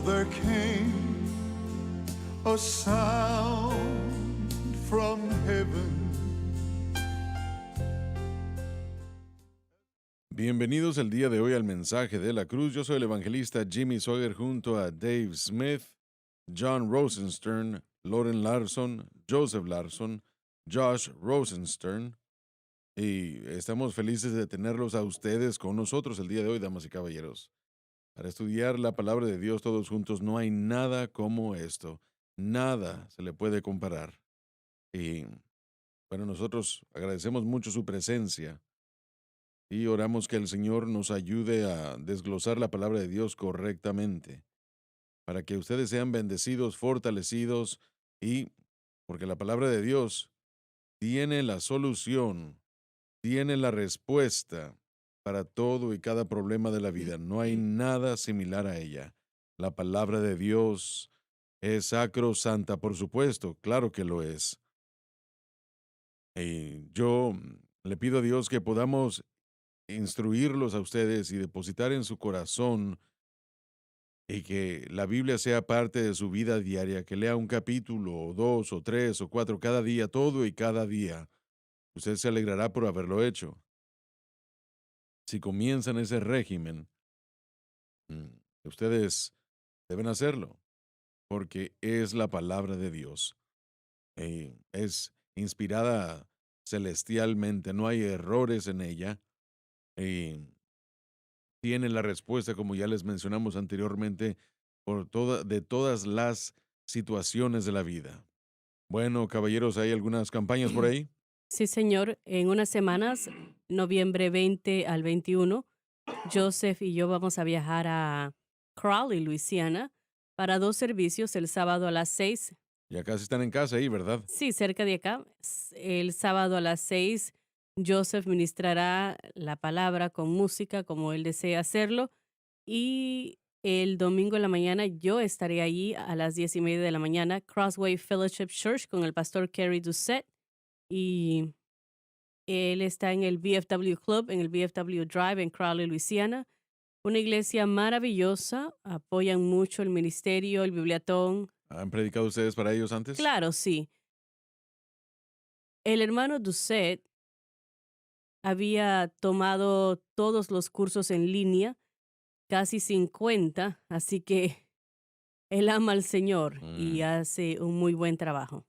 there came a sound from heaven. Bienvenidos el día de hoy al mensaje de la cruz. Yo soy el evangelista Jimmy Sawyer junto a Dave Smith, John Rosenstern, Lauren Larson, Joseph Larson, Josh Rosenstern. Y estamos felices de tenerlos a ustedes con nosotros el día de hoy, damas y caballeros. Para estudiar la palabra de Dios todos juntos, no hay nada como esto. Nada se le puede comparar. Y bueno, nosotros agradecemos mucho su presencia y oramos que el Señor nos ayude a desglosar la palabra de Dios correctamente, para que ustedes sean bendecidos, fortalecidos y porque la palabra de Dios tiene la solución, tiene la respuesta para todo y cada problema de la vida. No hay nada similar a ella. La palabra de Dios es sacrosanta, por supuesto, claro que lo es. Y yo le pido a Dios que podamos instruirlos a ustedes y depositar en su corazón y que la Biblia sea parte de su vida diaria, que lea un capítulo o dos o tres o cuatro cada día, todo y cada día. Usted se alegrará por haberlo hecho. Si comienzan ese régimen, ustedes deben hacerlo, porque es la palabra de Dios. Es inspirada celestialmente, no hay errores en ella. Y tiene la respuesta, como ya les mencionamos anteriormente, de todas las situaciones de la vida. Bueno, caballeros, ¿hay algunas campañas por ahí? Sí, señor. En unas semanas, noviembre 20 al 21, Joseph y yo vamos a viajar a Crowley, Luisiana, para 2 servicios, el sábado a las 6. Ya casi están en casa ahí, ¿verdad? Sí, cerca de acá. El sábado a las 6, Joseph ministrará la palabra con música, como él desea hacerlo. Y el domingo en la mañana yo estaré allí a las 10:30 de la mañana, Crossway Fellowship Church, con el pastor Kerry Doucette. Y él está en el VFW Club, en el VFW Drive en Crowley, Luisiana. Una iglesia maravillosa, apoyan mucho el ministerio, el bibliatón. ¿Han predicado ustedes para ellos antes? Claro, sí. El hermano Doucette había tomado todos los cursos en línea, casi 50, así que él ama al Señor y Mm, hace un muy buen trabajo.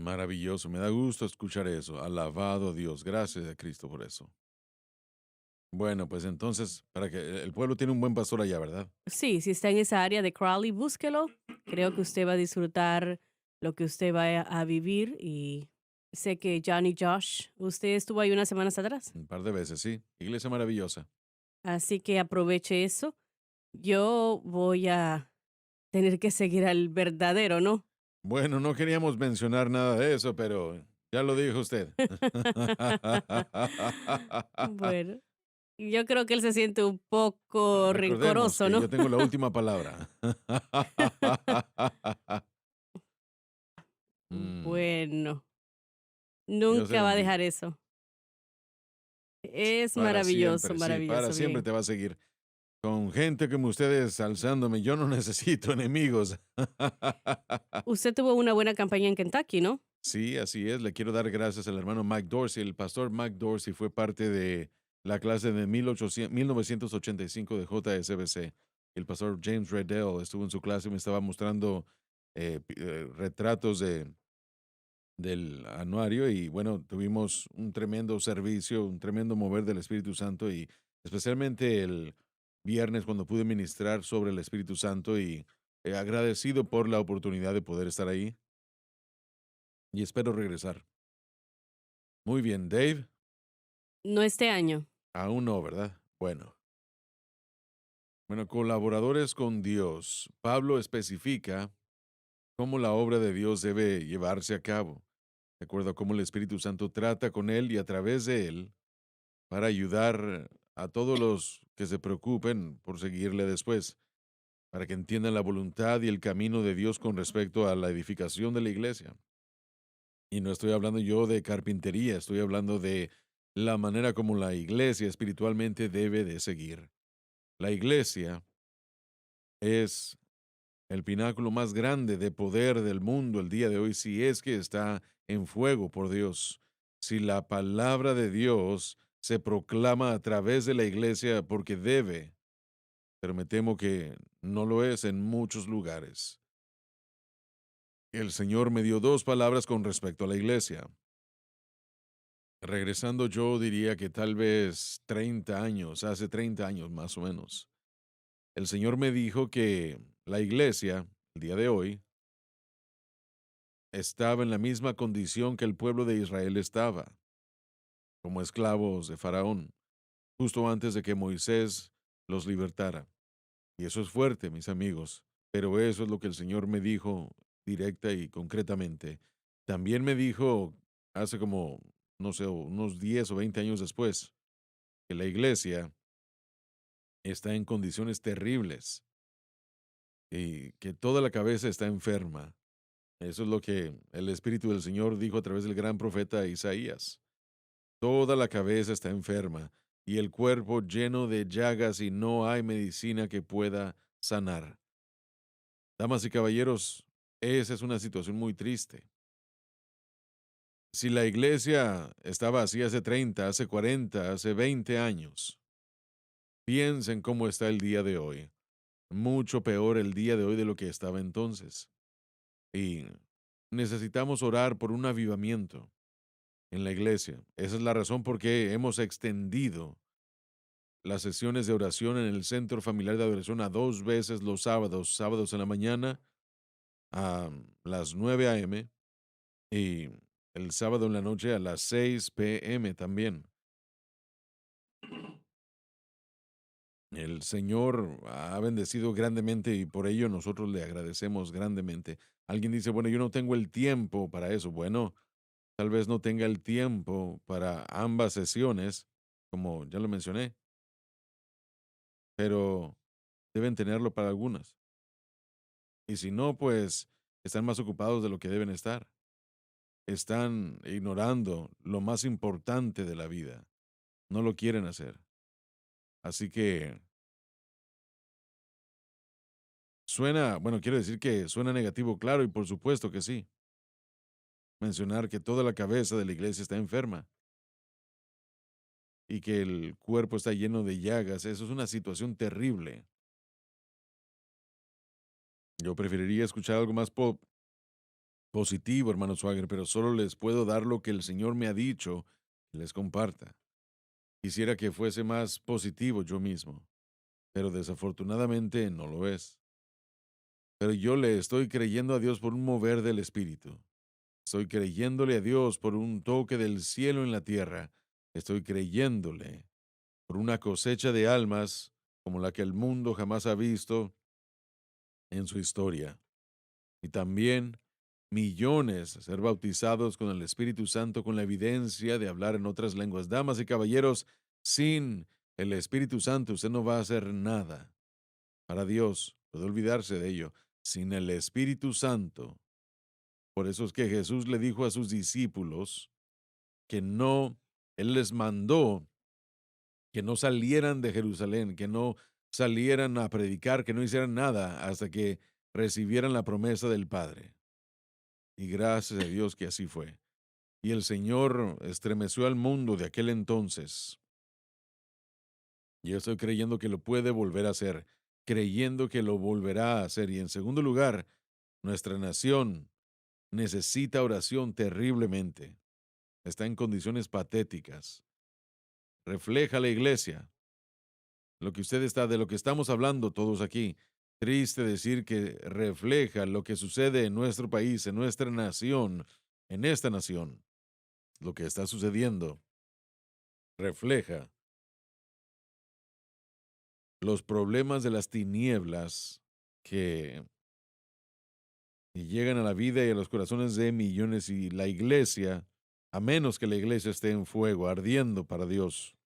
maravilloso, me da gusto escuchar eso. Alabado Dios, gracias a Cristo por eso. Bueno, pues entonces, para que el pueblo tiene un buen pastor allá, ¿verdad? Sí, si está en esa área de Crowley, búsquelo. Creo que usted va a disfrutar lo que usted va a vivir y sé que Johnny Josh, usted estuvo ahí unas semanas atrás, Un par de veces, sí. Iglesia maravillosa. así que aproveche eso. Yo voy a tener que seguir al verdadero, ¿no? Bueno, no queríamos mencionar nada de eso, pero ya lo dijo usted. Bueno, yo creo que él se siente un poco Recordemos rencoroso, que yo ¿no? tengo la última palabra. Mm, Bueno, Dios te nunca va a bendiga. dejar eso. Es Para maravilloso, siempre, sí, para maravilloso, siempre bien. te va a seguir. Con gente como ustedes alzándome, yo no necesito enemigos. Usted tuvo una buena campaña en Kentucky, ¿no? Sí, así es. Le quiero dar gracias al hermano Mike Dorsey. El pastor Mike Dorsey fue parte de la clase de 1985 de JSBC. El pastor James Redell estuvo en su clase y me estaba mostrando retratos del anuario y bueno, tuvimos un tremendo servicio, un tremendo mover del Espíritu Santo y especialmente el viernes cuando pude ministrar sobre el Espíritu Santo y agradecido por la oportunidad de poder estar ahí y espero regresar. Muy bien, Dave. No este año. Aún no, ¿verdad? Bueno, colaboradores con Dios. Pablo especifica cómo la obra de Dios debe llevarse a cabo, de acuerdo a cómo el Espíritu Santo trata con él y a través de él para ayudar a todos los que se preocupen por seguirle después, para que entiendan la voluntad y el camino de Dios con respecto a la edificación de la iglesia. Y no estoy hablando yo de carpintería, estoy hablando de la manera como la iglesia espiritualmente debe de seguir. La iglesia es el pináculo más grande de poder del mundo el día de hoy, si es que está en fuego por Dios. Si la palabra de Dios se proclama a través de la iglesia porque debe, pero me temo que no lo es en muchos lugares. El Señor me dio dos palabras con respecto a la iglesia. Regresando yo diría que tal vez 30 años, hace 30 años más o menos, el Señor me dijo que la iglesia, el día de hoy, estaba en la misma condición que el pueblo de Israel estaba, como esclavos de Faraón, justo antes de que Moisés los libertara. Y eso es fuerte, mis amigos, pero eso es lo que el Señor me dijo directa y concretamente. También me dijo hace como, no sé, unos 10 o 20 años después, que la iglesia está en condiciones terribles y que toda la cabeza está enferma. Eso es lo que el Espíritu del Señor dijo a través del gran profeta Isaías. Toda la cabeza está enferma y el cuerpo lleno de llagas y no hay medicina que pueda sanar. Damas y caballeros, esa es una situación muy triste. Si la iglesia estaba así hace 30, hace 40, hace 20 años, piensen cómo está el día de hoy. Mucho peor el día de hoy de lo que estaba entonces. Y necesitamos orar por un avivamiento en la iglesia. Esa es la razón por qué hemos extendido las sesiones de oración en el Centro Familiar de Adoración a 2 veces los sábados, sábados en la mañana a las 9 a.m. y el sábado en la noche a las 6 p.m. también. El Señor ha bendecido grandemente y por ello nosotros le agradecemos grandemente. Alguien dice, bueno, yo no tengo el tiempo para eso. Bueno, tal vez no tenga el tiempo para ambas sesiones, como ya lo mencioné, pero deben tenerlo para algunas. Y si no, pues están más ocupados de lo que deben estar. Están ignorando lo más importante de la vida. No lo quieren hacer. Así que suena, bueno, quiero decir que suena negativo, claro, y por supuesto que sí. Mencionar que toda la cabeza de la iglesia está enferma y que el cuerpo está lleno de llagas, eso es una situación terrible. Yo preferiría escuchar algo más positivo, hermano Swagger, pero solo les puedo dar lo que el Señor me ha dicho que les comparta. Quisiera que fuese más positivo yo mismo, pero desafortunadamente no lo es. Pero yo le estoy creyendo a Dios por un mover del Espíritu. Estoy creyéndole a Dios por un toque del cielo en la tierra. Estoy creyéndole por una cosecha de almas como la que el mundo jamás ha visto en su historia. Y también millones ser bautizados con el Espíritu Santo con la evidencia de hablar en otras lenguas. Damas y caballeros, sin el Espíritu Santo usted no va a hacer nada para Dios. Puede olvidarse de ello. Sin el Espíritu Santo. Por eso es que Jesús le dijo a sus discípulos que no, Él les mandó que no salieran de Jerusalén, que no salieran a predicar, que no hicieran nada hasta que recibieran la promesa del Padre. Y gracias a Dios que así fue. Y el Señor estremeció al mundo de aquel entonces. Y yo estoy creyendo que lo puede volver a hacer, creyendo que lo volverá a hacer. Y en segundo lugar, nuestra nación necesita oración terriblemente. Está en condiciones patéticas. Refleja la iglesia lo que usted está, de lo que estamos hablando todos aquí. Triste decir que refleja lo que sucede en nuestro país, en nuestra nación, en esta nación. Lo que está sucediendo refleja los problemas de las tinieblas que llegan a la vida y a los corazones de millones y la iglesia, a menos que la iglesia esté en fuego, ardiendo para Dios.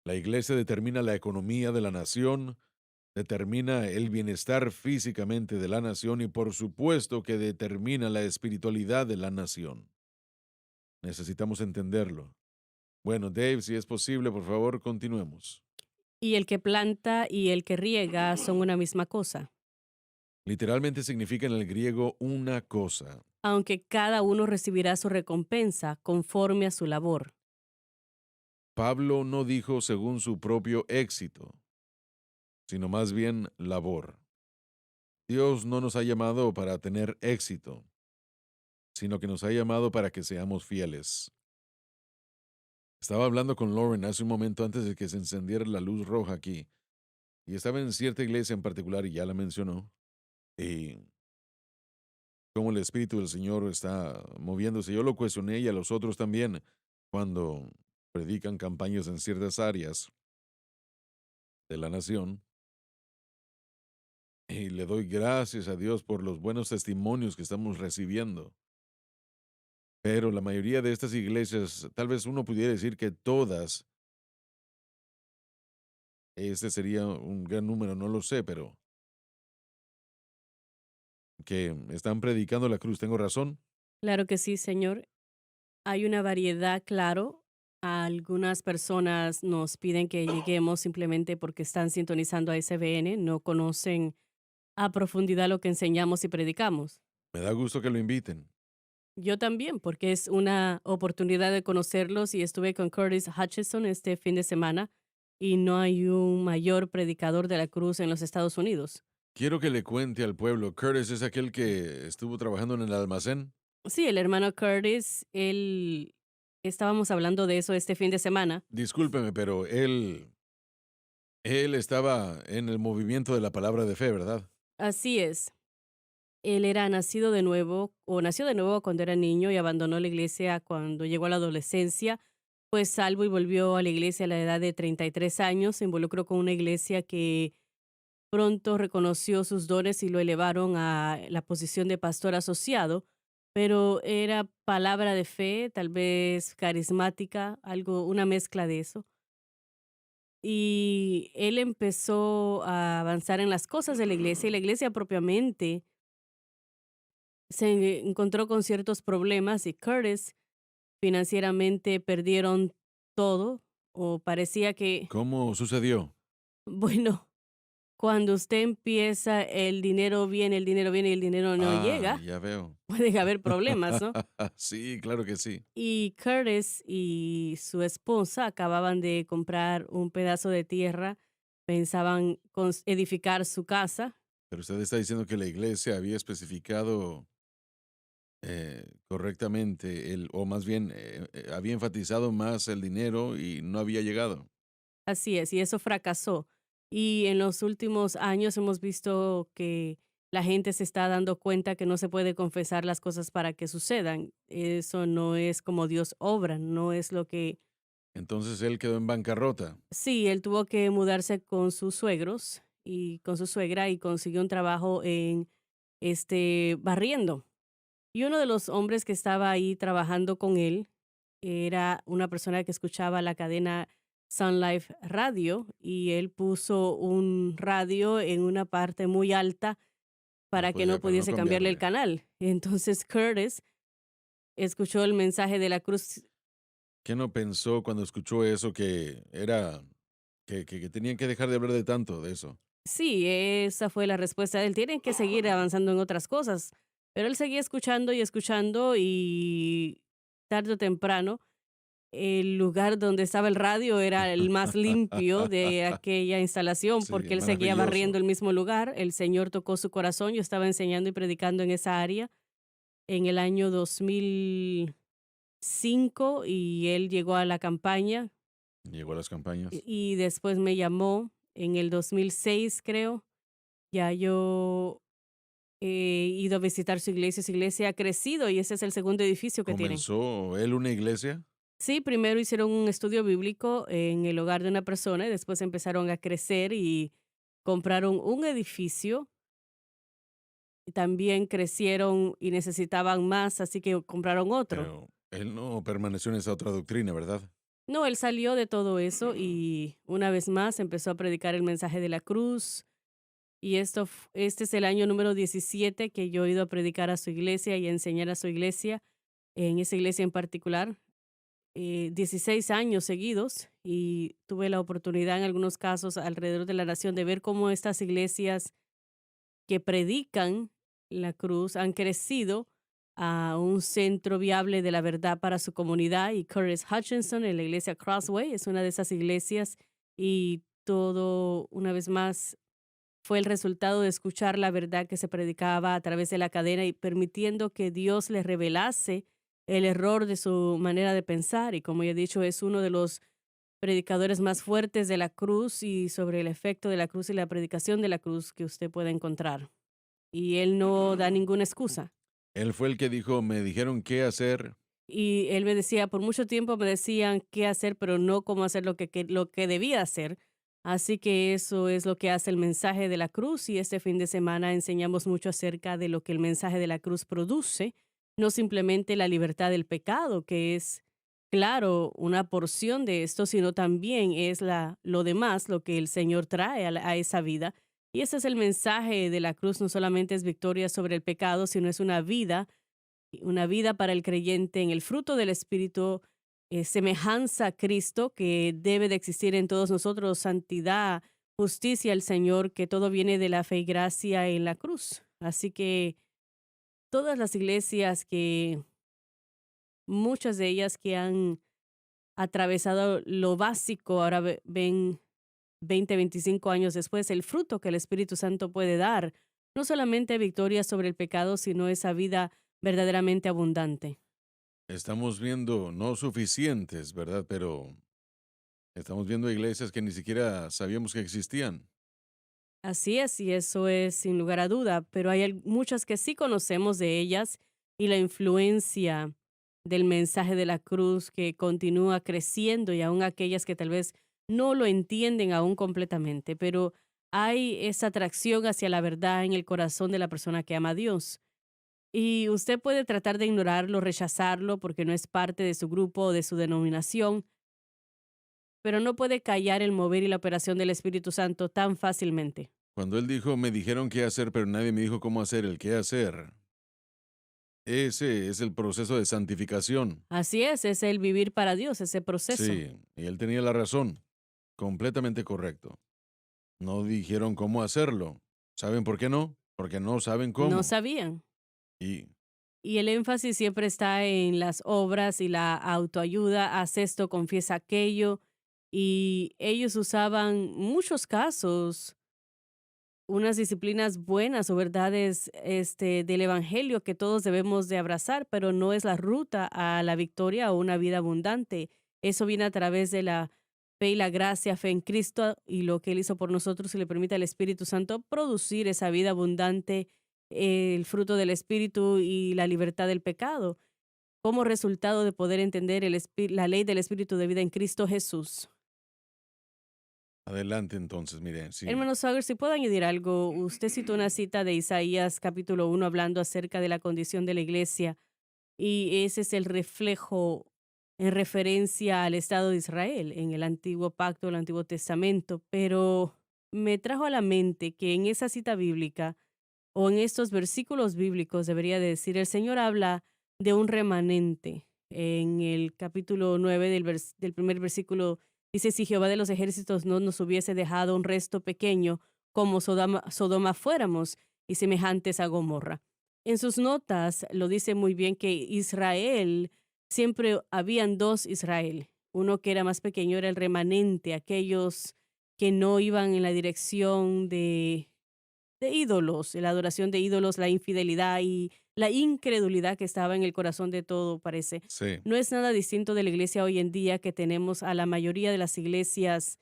La iglesia determina la economía de la nación, determina el bienestar físicamente de la nación y por supuesto que determina la espiritualidad de la nación. Necesitamos entenderlo. Bueno, Dave, si es posible, por favor, continuemos. Y el que planta y el que riega son una misma cosa, Literalmente significa en el griego una cosa. aunque cada uno recibirá su recompensa conforme a su labor. Pablo no dijo según su propio éxito, sino más bien labor. Dios no nos ha llamado para tener éxito, sino que nos ha llamado para que seamos fieles. Estaba hablando con Lauren hace un momento antes de que se encendiera la luz roja aquí, y estaba en cierta iglesia en particular, y ya la mencionó, y cómo el Espíritu del Señor está moviéndose. Yo lo cuestioné y a los otros también, cuando predican campañas en ciertas áreas de la nación, y le doy gracias a Dios por los buenos testimonios que estamos recibiendo. Pero la mayoría de estas iglesias, tal vez uno pudiera decir que todas, este sería un gran número, no lo sé, pero que están predicando la cruz. ¿Tengo razón? Claro que sí, Señor. Hay una variedad, claro. Algunas personas nos piden que lleguemos simplemente porque están sintonizando a SBN, no conocen a profundidad lo que enseñamos y predicamos. Me da gusto que lo inviten. Yo también, porque es una oportunidad de conocerlos y estuve con Curtis Hutchinson este fin de semana y no hay un mayor predicador de la cruz en los Estados Unidos. Quiero que le cuente al pueblo. Curtis es aquel que estuvo trabajando en el almacén. Sí, el hermano Curtis, estábamos hablando de eso este fin de semana. Discúlpeme, pero él estaba en el movimiento de la palabra de fe, ¿verdad? Así es. Él era nacido de nuevo, o nació de nuevo cuando era niño y abandonó la iglesia cuando llegó a la adolescencia. Fue salvo y volvió a la iglesia a la edad de 33 años. Se involucró con una iglesia que pronto reconoció sus dones y lo elevaron a la posición de pastor asociado, pero era palabra de fe, tal vez carismática, algo, una mezcla de eso. Y él empezó a avanzar en las cosas de la iglesia y la iglesia propiamente se encontró con ciertos problemas y Curtis financieramente perdieron todo o parecía que, ¿Cómo sucedió? bueno, cuando usted empieza, el dinero viene y el dinero no Ah, llega, ya veo. pueden haber problemas, ¿no? Sí, claro que sí. Y Curtis y su esposa acababan de comprar un pedazo de tierra, pensaban edificar su casa. Pero usted está diciendo que la iglesia había especificado correctamente, o más bien había enfatizado más el dinero y no había llegado. Así es, y eso fracasó. Y en los últimos años hemos visto que la gente se está dando cuenta que no se puede confesar las cosas para que sucedan. Eso no es como Dios obra, no es lo que... Entonces él quedó en bancarrota. Sí, él tuvo que mudarse con sus suegros y con su suegra y consiguió un trabajo en barriendo. Y uno de los hombres que estaba ahí trabajando con él era una persona que escuchaba la cadena Sun Life Radio y él puso un radio en una parte muy alta No para que no para no pudiese cambiarle el cambiarle. canal. Entonces Curtis escuchó el mensaje de la cruz. ¿Qué no pensó cuando escuchó eso que era, que tenían que dejar de hablar de tanto de eso? Sí, esa fue la respuesta de él. Tienen que seguir avanzando en otras cosas. Pero él seguía escuchando y tarde o temprano el lugar donde estaba el radio era el más limpio de aquella instalación Sí, porque él seguía barriendo maravilloso. el mismo lugar. El Señor tocó su corazón. Yo estaba enseñando y predicando en esa área en el año 2005 y él llegó a la campaña Llegó a las campañas. y después me llamó en el 2006, creo. Ya yo he ido a visitar su iglesia ha crecido y ese es el segundo edificio que tienen. ¿Comenzó él una iglesia? Sí, primero hicieron un estudio bíblico en el hogar de una persona y después empezaron a crecer y compraron un edificio y también crecieron y necesitaban más, así que compraron otro. Pero él no permaneció en esa otra doctrina, ¿verdad? No, él salió de todo eso y una vez más empezó a predicar el mensaje de la cruz. Y este es el año número 17 que yo he ido a predicar a su iglesia y a enseñar a su iglesia, en esa iglesia en particular. 16 años seguidos y tuve la oportunidad en algunos casos alrededor de la nación de ver cómo estas iglesias que predican la cruz han crecido a un centro viable de la verdad para su comunidad. Y Curtis Hutchinson en la iglesia Crossway es una de esas iglesias, y todo, una vez más, fue el resultado de escuchar la verdad que se predicaba a través de la cadena y permitiendo que Dios les revelase el error de su manera de pensar. Y como ya he dicho, es uno de los predicadores más fuertes de la cruz y sobre el efecto de la cruz y la predicación de la cruz que usted pueda encontrar. Y él no da ninguna excusa. Él fue el que dijo, me dijeron qué hacer. Y él me decía, por mucho tiempo me decían qué hacer, pero no cómo hacer lo que debía hacer. Así que eso es lo que hace el mensaje de la cruz, y este fin de semana enseñamos mucho acerca de lo que el mensaje de la cruz produce, no simplemente la libertad del pecado, que es, claro, una porción de esto, sino también es lo demás, lo que el Señor trae a esa vida. Y ese es el mensaje de la cruz, no solamente es victoria sobre el pecado, sino es una vida para el creyente en el fruto del Espíritu, semejanza a Cristo que debe de existir en todos nosotros, santidad, justicia al Señor, que todo viene de la fe y gracia en la cruz. Así que todas las iglesias muchas de ellas que han atravesado lo básico, ahora ven 20, 25 años después el fruto que el Espíritu Santo puede dar, no solamente victoria sobre el pecado, sino esa vida verdaderamente abundante. Estamos viendo, no suficientes, ¿verdad? Pero estamos viendo iglesias que ni siquiera sabíamos que existían. Así es, y eso es sin lugar a duda, pero hay muchas que sí conocemos de ellas, y la influencia del mensaje de la cruz que continúa creciendo, y aún aquellas que tal vez no lo entienden aún completamente, pero hay esa atracción hacia la verdad en el corazón de la persona que ama a Dios. Y usted puede tratar de ignorarlo, rechazarlo, porque no es parte de su grupo o de su denominación, pero no puede callar el mover y la operación del Espíritu Santo tan fácilmente. Cuando él dijo, me dijeron qué hacer, pero nadie me dijo cómo hacer el qué hacer. Ese es el proceso de santificación. Así es el vivir para Dios, ese proceso. Sí, y él tenía la razón. Completamente correcto. No dijeron cómo hacerlo. ¿Saben por qué no? Porque no saben No cómo. sabían. Y Y el énfasis siempre está en las obras y la autoayuda, haz esto, confiesa aquello. Y ellos usaban muchos casos unas disciplinas buenas o verdades del evangelio que todos debemos de abrazar, pero no es la ruta a la victoria o una vida abundante. Eso viene a través de la fe y la gracia, fe en Cristo y lo que Él hizo por nosotros, y le permite al Espíritu Santo producir esa vida abundante, el fruto del Espíritu y la libertad del pecado, como resultado de poder entender la ley del Espíritu de vida en Cristo Jesús. adelante entonces, mire, sí. Hermano Sauer, si puedo añadir algo, usted citó una cita de Isaías capítulo 1 hablando acerca de la condición de la iglesia, y ese es el reflejo en referencia al Estado de Israel en el Antiguo Pacto, el Antiguo Testamento, pero me trajo a la mente que en esa cita bíblica o en estos versículos bíblicos, debería de decir, el Señor habla de un remanente. En el capítulo 9 del primer versículo dice, si Jehová de los ejércitos no nos hubiese dejado un resto pequeño, como Sodoma fuéramos, y semejantes a Gomorra. En sus notas lo dice muy bien que Israel, siempre habían dos Israel. Uno que era más pequeño era el remanente, aquellos que no iban en la dirección de ídolos, la adoración de ídolos, la infidelidad y la incredulidad que estaba en el corazón de todo, parece. Sí. No es nada distinto de la iglesia hoy en día, que tenemos a la mayoría de las iglesias.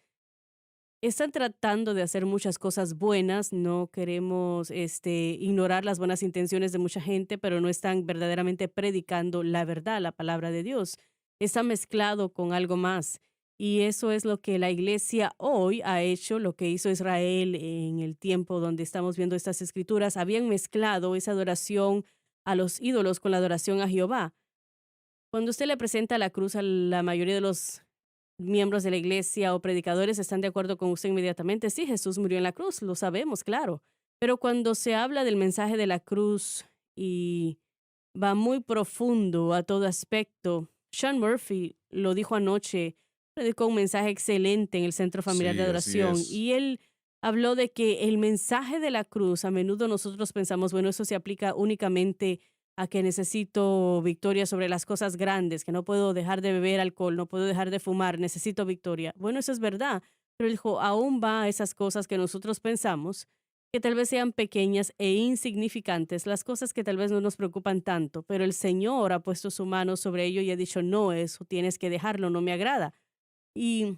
Están tratando de hacer muchas cosas buenas, no queremos ignorar las buenas intenciones de mucha gente, pero no están verdaderamente predicando la verdad, la palabra de Dios. Está mezclado con algo más. Y eso es lo que la iglesia hoy ha hecho, lo que hizo Israel en el tiempo donde estamos viendo estas escrituras. Habían mezclado esa adoración a los ídolos con la adoración a Jehová. Cuando usted le presenta la cruz a la mayoría de los miembros de la iglesia o predicadores, están de acuerdo con usted inmediatamente. Sí, Jesús murió en la cruz, lo sabemos, claro. Pero cuando se habla del mensaje de la cruz y va muy profundo a todo aspecto, Sean Murphy lo dijo anoche, predicó un mensaje excelente en el Centro Familiar de Sí, así Adoración es. y él habló de que el mensaje de la cruz, a menudo nosotros pensamos, bueno, eso se aplica únicamente a que necesito victoria sobre las cosas grandes, que no puedo dejar de beber alcohol, no puedo dejar de fumar, necesito victoria. Bueno, eso es verdad, pero él dijo, aún va a esas cosas que nosotros pensamos que tal vez sean pequeñas e insignificantes, las cosas que tal vez no nos preocupan tanto, pero el Señor ha puesto su mano sobre ello y ha dicho, no, eso tienes que dejarlo, no me agrada. Y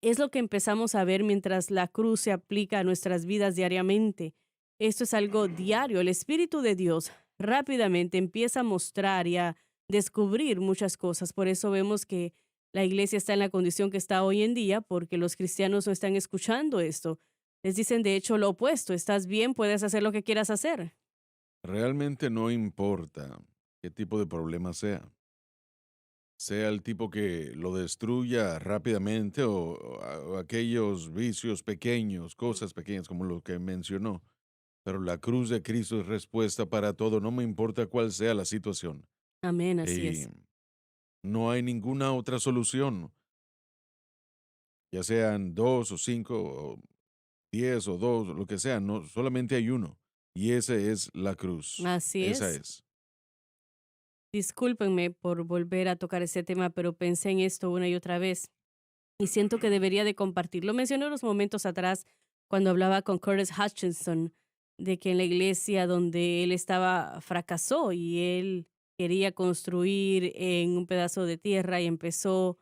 es lo que empezamos a ver mientras la cruz se aplica a nuestras vidas diariamente. Esto es algo diario. El Espíritu de Dios rápidamente empieza a mostrar y a descubrir muchas cosas. Por eso vemos que la iglesia está en la condición que está hoy en día, porque los cristianos no están escuchando esto. Les dicen de hecho lo opuesto, estás bien, puedes hacer lo que quieras hacer. Realmente no importa qué tipo de problema sea el tipo que lo destruya rápidamente o aquellos vicios pequeños, cosas pequeñas como lo que mencionó. Pero la cruz de Cristo es respuesta para todo, no me importa cuál sea la situación. Amén, así Y es. no hay ninguna otra solución, ya sean dos o cinco o 10 o dos, lo que sea, no, solamente hay uno. Y ese es la cruz. Así Esa es. es. Discúlpenme por volver a tocar ese tema, pero pensé en esto una y otra vez y siento que debería de compartirlo. Mencioné unos momentos atrás cuando hablaba con Curtis Hutchinson de que en la iglesia donde él estaba fracasó y él quería construir en un pedazo de tierra y empezó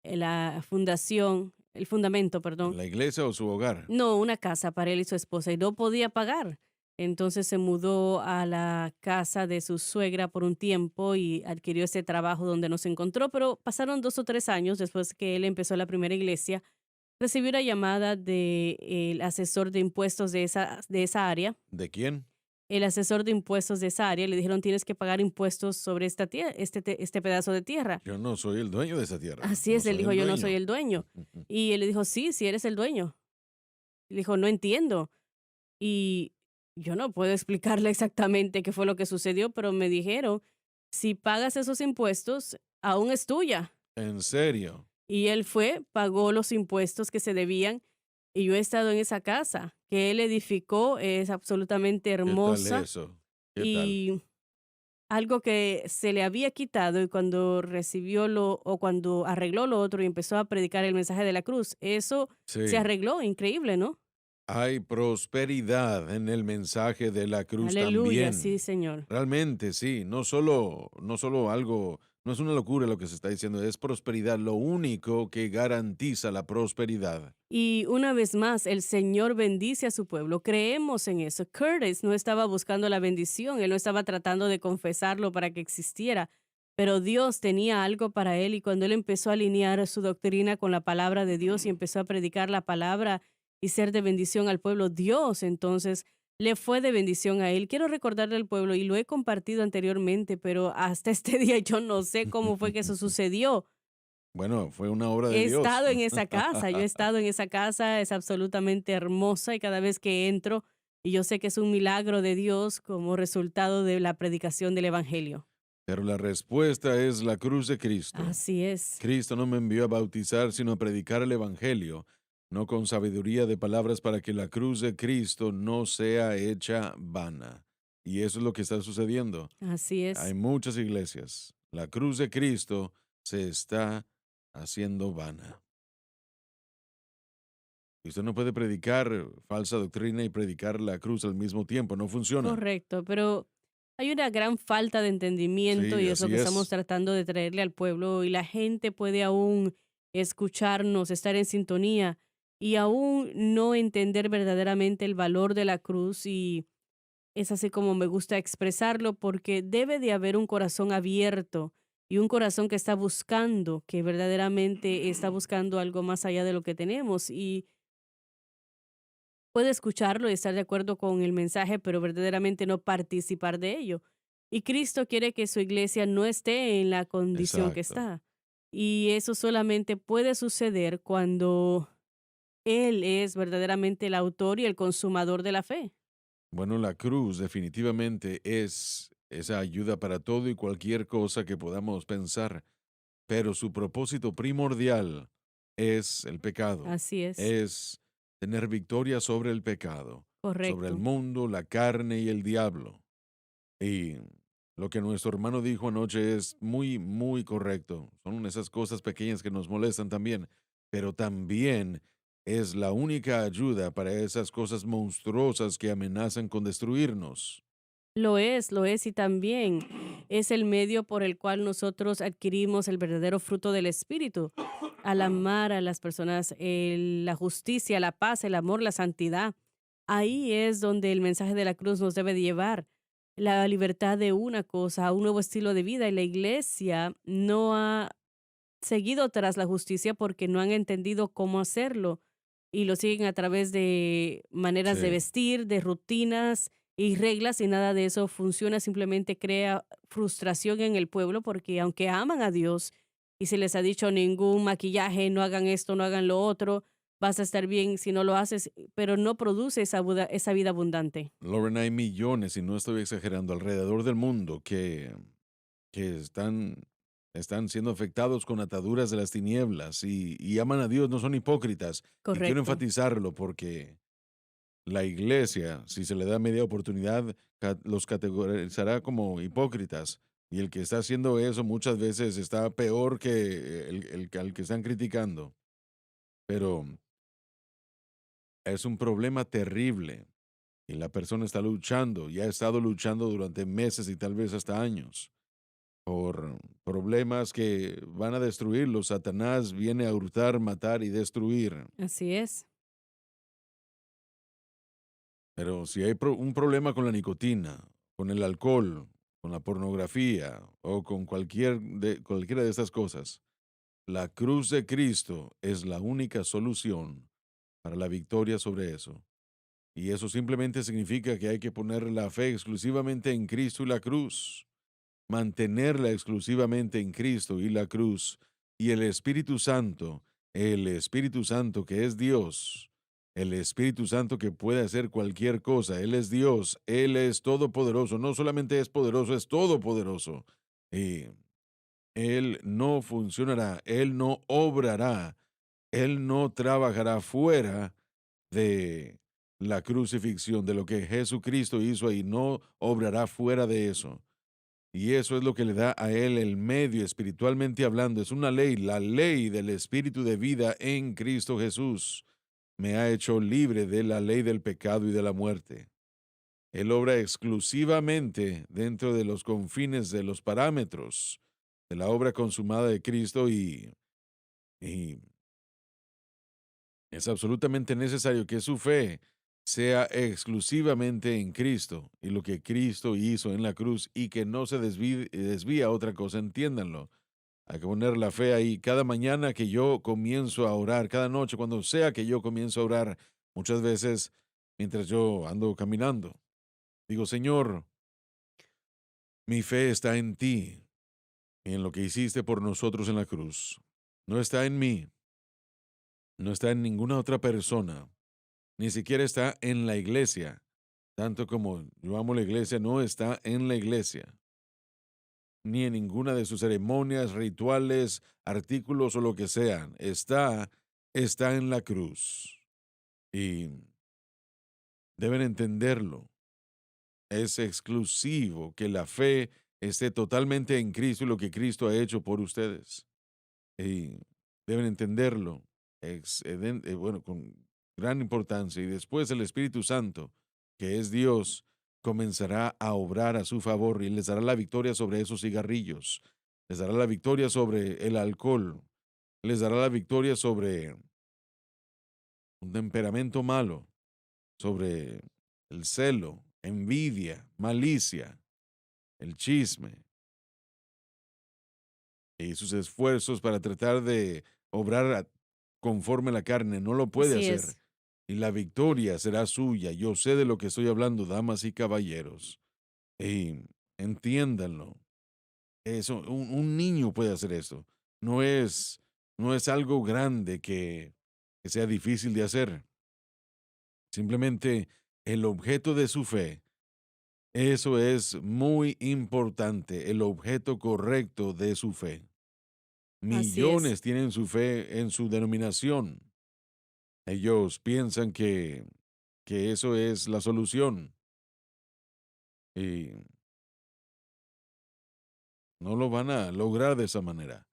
la fundación, el fundamento, perdón, La iglesia o su hogar. no, una casa para él y su esposa y no podía pagar. Entonces se mudó a la casa de su suegra por un tiempo y adquirió ese trabajo donde nos encontró, pero pasaron 2 o 3 años después que él empezó la primera iglesia. Recibió una llamada del asesor de impuestos de esa área. ¿De quién? El asesor de impuestos de esa área le dijeron tienes que pagar impuestos sobre este pedazo de tierra. Yo no soy el dueño de esa tierra. Así No es, él soy dijo el yo no soy dueño. el dueño. Y él le dijo sí, sí eres el dueño. Le dijo no entiendo. Y yo no puedo explicarle exactamente qué fue lo que sucedió, pero me dijeron, si pagas esos impuestos, aún es tuya. ¿En serio? Y él fue, pagó los impuestos que se debían y yo he estado en esa casa que él edificó, es absolutamente ¿Qué tal hermosa eso? ¿Qué tal? y algo que se le había quitado y cuando recibió lo o cuando arregló lo otro y empezó a predicar el mensaje de la cruz, eso se Sí. arregló, increíble, ¿no? Hay prosperidad en el mensaje de la cruz Aleluya, sí, también. Señor. Realmente, sí. No solo algo, no es una locura lo que se está diciendo, es prosperidad. Lo único que garantiza la prosperidad. Y una vez más, el Señor bendice a su pueblo. Creemos en eso. Curtis no estaba buscando la bendición, él no estaba tratando de confesarlo para que existiera, pero Dios tenía algo para él y cuando él empezó a alinear su doctrina con la palabra de Dios y empezó a predicar la palabra y ser de bendición al pueblo, Dios entonces le fue de bendición a él. Quiero recordarle al pueblo y lo he compartido anteriormente, pero hasta este día yo no sé cómo fue que eso sucedió. Bueno, fue una obra de He Dios. estado en esa casa, yo he estado en esa casa, es absolutamente hermosa y cada vez que entro, y yo sé que es un milagro de Dios como resultado de la predicación del Evangelio. Pero la respuesta es la cruz de Cristo. Así es, Cristo no me envió a bautizar, sino a predicar el Evangelio, no con sabiduría de palabras para que la cruz de Cristo no sea hecha vana. Y eso es lo que está sucediendo. así Hay es, muchas iglesias. La cruz de Cristo se está haciendo vana. Y usted no puede predicar falsa doctrina y predicar la cruz al mismo tiempo. No funciona. correcto, pero hay una gran falta de entendimiento Sí, y es lo así que estamos es. tratando de traerle al pueblo y la gente puede aún escucharnos, estar en sintonía y aún no entender verdaderamente el valor de la cruz y es así como me gusta expresarlo porque debe de haber un corazón abierto y un corazón que está buscando, que verdaderamente está buscando algo más allá de lo que tenemos y puede escucharlo y estar de acuerdo con el mensaje, pero verdaderamente no participar de ello. Y Cristo quiere que su iglesia no esté en la condición que Exacto. está. Y eso solamente puede suceder cuando Él es verdaderamente el autor y el consumador de la fe. Bueno, la cruz definitivamente es esa ayuda para todo y cualquier cosa que podamos pensar. pero su propósito primordial es el pecado, Así es, es tener victoria sobre el pecado, sobre el correcto. mundo, la carne y el diablo. Y lo que nuestro hermano dijo anoche es muy, muy correcto. Son esas cosas pequeñas que nos molestan también, pero también es la única ayuda para esas cosas monstruosas que amenazan con destruirnos. Lo es, y también es el medio por el cual nosotros adquirimos el verdadero fruto del Espíritu, al amar a las personas, la justicia, la paz, el amor, la santidad. Ahí es donde el mensaje de la cruz nos debe de llevar, la libertad de una cosa a un nuevo estilo de vida, y la iglesia no ha seguido tras la justicia porque no han entendido cómo hacerlo y lo siguen a través de maneras de Sí. vestir, de rutinas y reglas, y nada de eso funciona, simplemente crea frustración en el pueblo porque aunque aman a Dios y se les ha dicho ningún maquillaje, no hagan esto, no hagan lo otro, vas a estar bien si no lo haces, pero no produce esa vida abundante. Lauren, hay millones, y no estoy exagerando, alrededor del mundo que están siendo afectados con ataduras de las tinieblas y aman a Dios, no son hipócritas. Y quiero Correcto. enfatizarlo porque la iglesia, si se le da media oportunidad, los categorizará como hipócritas. Y el que está haciendo eso muchas veces está peor que al que están criticando. Pero es un problema terrible y la persona está luchando y ha estado luchando durante meses y tal vez hasta años por problemas que van a destruirlo. Satanás viene a hurtar, matar y destruir. Así es. Pero si hay un problema con la nicotina, con el alcohol, con la pornografía o con cualquiera de estas cosas, la cruz de Cristo es la única solución para la victoria sobre eso. Y eso simplemente significa que hay que poner la fe exclusivamente en Cristo y la cruz, mantenerla exclusivamente en Cristo y la cruz, y el Espíritu Santo que es Dios, el Espíritu Santo que puede hacer cualquier cosa, Él es Dios, Él es todopoderoso, no solamente es poderoso, es todopoderoso. Y Él no funcionará, Él no obrará, Él no trabajará fuera de la crucifixión, de lo que Jesucristo hizo ahí, no obrará fuera de eso. Y eso es lo que le da a él el medio espiritualmente hablando. Es una ley, la ley del espíritu de vida en Cristo Jesús. Me ha hecho libre de la ley del pecado y de la muerte. Él obra exclusivamente dentro de los confines de los parámetros de la obra consumada de Cristo y es absolutamente necesario que su fe sea exclusivamente en Cristo y lo que Cristo hizo en la cruz y que no se desvíe a otra cosa, entiéndanlo. Hay que poner la fe ahí. Cada mañana que yo comienzo a orar, cada noche, cuando sea que yo comienzo a orar, muchas veces mientras yo ando caminando, digo, Señor, mi fe está en ti y en lo que hiciste por nosotros en la cruz. No está en mí, no está en ninguna otra persona. Ni siquiera está en la iglesia. Tanto como yo amo la iglesia, no está en la iglesia, ni en ninguna de sus ceremonias, rituales, artículos o lo que sean. Está en la cruz. Y deben entenderlo. Es exclusivo que la fe esté totalmente en Cristo y lo que Cristo ha hecho por ustedes. Y deben entenderlo. Bueno, con gran importancia. Y después el Espíritu Santo, que es Dios, comenzará a obrar a su favor y les dará la victoria sobre esos cigarrillos, les dará la victoria sobre el alcohol, les dará la victoria sobre un temperamento malo, sobre el celo, envidia, malicia, el chisme y sus esfuerzos para tratar de obrar conforme a la carne. No lo puede Así hacer. es. Y la victoria será suya. Yo sé de lo que estoy hablando, damas y caballeros. Y entiéndanlo. Eso, un niño puede hacer esto. No es, no es algo grande que sea difícil de hacer. Simplemente el objeto de su fe. Eso es muy importante. El objeto correcto de su fe. Así es. Millones tienen su fe en su denominación. Ellos piensan que eso es la solución y no lo van a lograr de esa manera.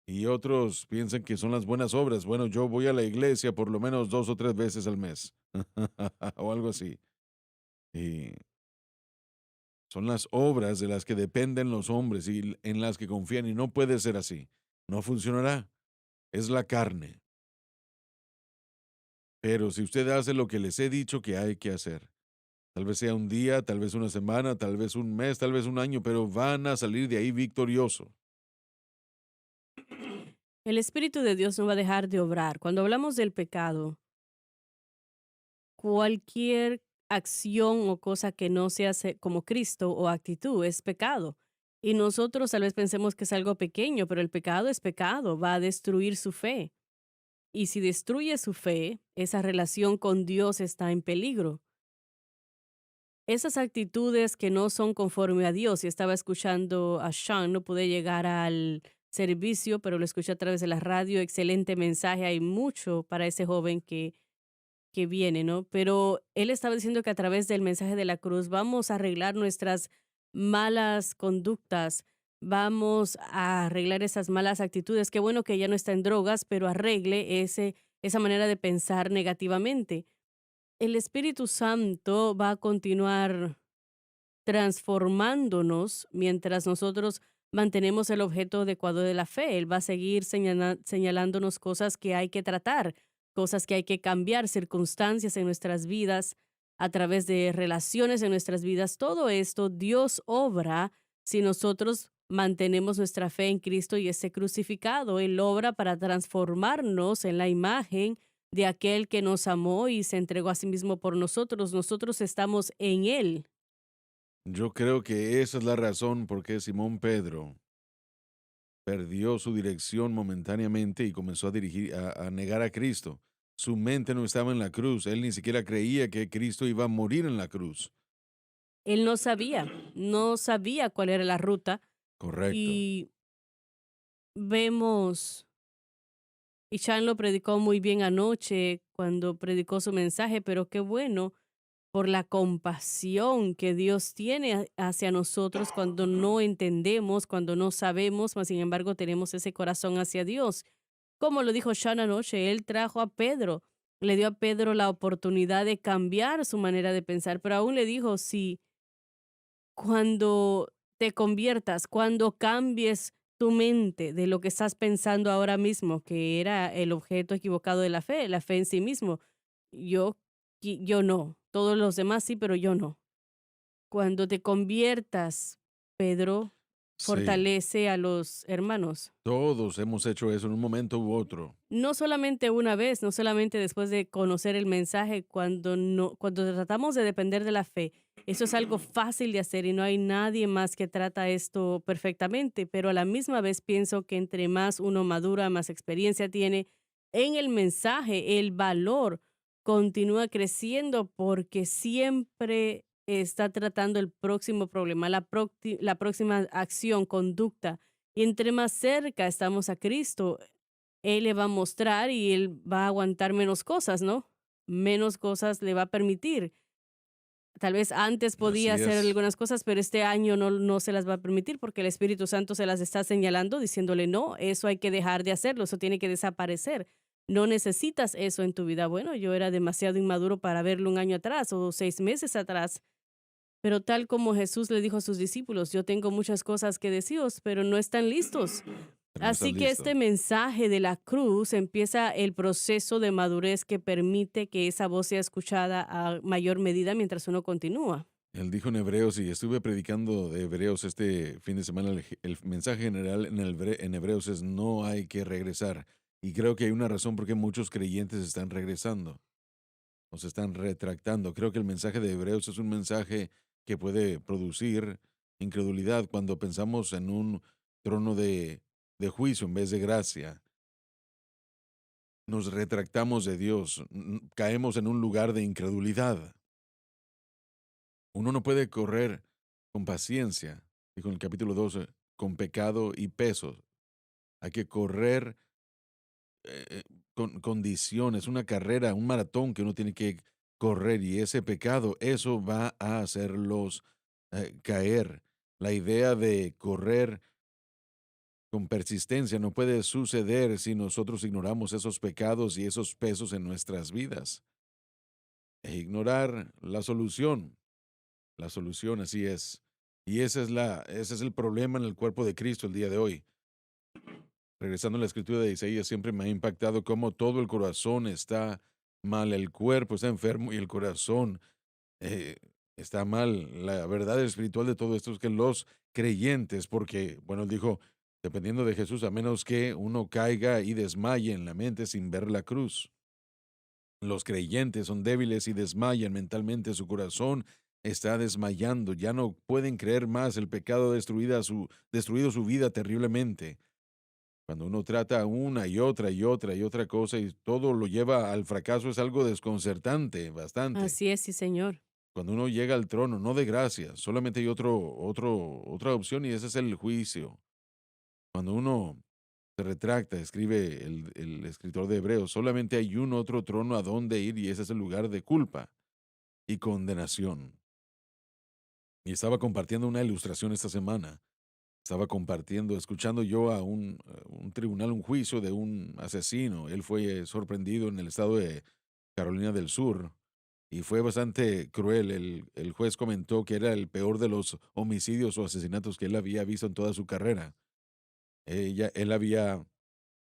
Y otros piensan que son las buenas obras. Bueno, yo voy a la iglesia por lo menos 2 o 3 veces al mes o algo así. Y son las obras de las que dependen los hombres y en las que confían y no puede ser así. No funcionará. Es la carne. Pero si usted hace lo que les he dicho que hay que hacer, tal vez sea un día, tal vez una semana, tal vez un mes, tal vez un año, pero van a salir de ahí victorioso. El Espíritu de Dios no va a dejar de obrar. Cuando hablamos del pecado, cualquier acción o cosa que no se hace como Cristo o actitud es pecado. Y nosotros tal vez pensemos que es algo pequeño, pero el pecado es pecado, va a destruir su fe. Y si destruye su fe, esa relación con Dios está en peligro. Esas actitudes que no son conforme a Dios, y estaba escuchando a Sean, no pude llegar al servicio, pero lo escuché a través de la radio, excelente mensaje, hay mucho para ese joven que viene, ¿no? Pero él estaba diciendo que a través del mensaje de la cruz vamos a arreglar nuestras malas conductas, vamos a arreglar esas malas actitudes. Qué bueno que ya no está en drogas, pero arregle esa manera de pensar negativamente. El Espíritu Santo va a continuar transformándonos mientras nosotros mantenemos el objeto adecuado de la fe. Él va a seguir señalándonos cosas que hay que tratar, cosas que hay que cambiar, circunstancias en nuestras vidas, a través de relaciones en nuestras vidas. Todo esto Dios obra si nosotros mantenemos nuestra fe en Cristo y ese crucificado. Él obra para transformarnos en la imagen de aquel que nos amó y se entregó a sí mismo por nosotros. Nosotros estamos en Él. Yo creo que esa es la razón por qué Simón Pedro perdió su dirección momentáneamente y comenzó a dirigir, a negar a Cristo. Su mente no estaba en la cruz. Él ni siquiera creía que Cristo iba a morir en la cruz. Él no sabía cuál era la ruta Correcto. y vemos, y Chan lo predicó muy bien anoche cuando predicó su mensaje, pero qué bueno por la compasión que Dios tiene hacia nosotros cuando no entendemos, cuando no sabemos, mas sin embargo tenemos ese corazón hacia Dios. Como lo dijo Sean anoche, él trajo a Pedro, le dio a Pedro la oportunidad de cambiar su manera de pensar, pero aún le dijo, si cuando te conviertas, cuando cambies tu mente de lo que estás pensando ahora mismo, que era el objeto equivocado de la fe en sí mismo, yo, yo no, todos los demás sí, pero yo no. Cuando te conviertas, Pedro, Sí, fortalece a los hermanos. todos hemos hecho eso en un momento u otro. No solamente una vez, no solamente después de conocer el mensaje, cuando tratamos de depender de la fe, eso es algo fácil de hacer y no hay nadie más que trata esto perfectamente, pero a la misma vez pienso que entre más uno madura, más experiencia tiene en el mensaje, el valor continúa creciendo porque siempre está tratando el próximo problema, la próxima acción, conducta. Y entre más cerca estamos a Cristo, él le va a mostrar y él va a aguantar menos cosas, ¿no? Menos cosas le va a permitir. Tal vez antes podía Así hacer es. algunas cosas, pero este año no se las va a permitir porque el Espíritu Santo se las está señalando, diciéndole, no, eso hay que dejar de hacerlo, eso tiene que desaparecer. No necesitas eso en tu vida. Bueno, yo era demasiado inmaduro para verlo un año atrás o 6 meses atrás, pero tal como Jesús le dijo a sus discípulos, yo tengo muchas cosas que deciros, pero no están listos. Pero no estás Así que este listo. mensaje de la cruz empieza el proceso de madurez que permite que esa voz sea escuchada a mayor medida mientras uno continúa. Él dijo en Hebreos, y estuve predicando de Hebreos este fin de semana, el mensaje general en Hebreos es no hay que regresar. Y creo que hay una razón por qué muchos creyentes están regresando o se están retractando. Creo que el mensaje de Hebreos es un mensaje que puede producir incredulidad cuando pensamos en un trono de juicio en vez de gracia. Nos retractamos de Dios, caemos en un lugar de incredulidad. Uno no puede correr con paciencia, dijo en el capítulo 12, con pecado y peso. Hay que correr con condiciones, una carrera, un maratón que uno tiene que correr y ese pecado, eso va a hacerlos caer. La idea de correr con persistencia no puede suceder si nosotros ignoramos esos pecados y esos pesos en nuestras vidas. E ignorar la solución así es. Y ese es el problema en el cuerpo de Cristo el día de hoy. Regresando a la escritura de Isaías, siempre me ha impactado cómo todo el corazón está mal, el cuerpo está enfermo y el corazón eh, está mal. La verdad espiritual de todo esto es que los creyentes, porque, bueno, él dijo, dependiendo de Jesús, a menos que uno caiga y desmaye en la mente sin ver la cruz. Los creyentes son débiles y desmayan mentalmente, su corazón está desmayando, ya no pueden creer más, el pecado destruido su vida terriblemente. Cuando uno trata una y otra y otra y otra cosa y todo lo lleva al fracaso es algo desconcertante, bastante. Así es, sí, señor. Cuando uno llega al trono, no de gracia, solamente hay otra opción y ese es el juicio. Cuando uno se retracta, escribe el escritor de Hebreos, solamente hay un otro trono a donde ir y ese es el lugar de culpa y condenación. Y estaba compartiendo una ilustración esta semana. Estaba compartiendo, escuchando yo a un tribunal, un juicio de un asesino. Él fue sorprendido en el estado de Carolina del Sur y fue bastante cruel. El juez comentó que era el peor de los homicidios o asesinatos que él había visto en toda su carrera. Él había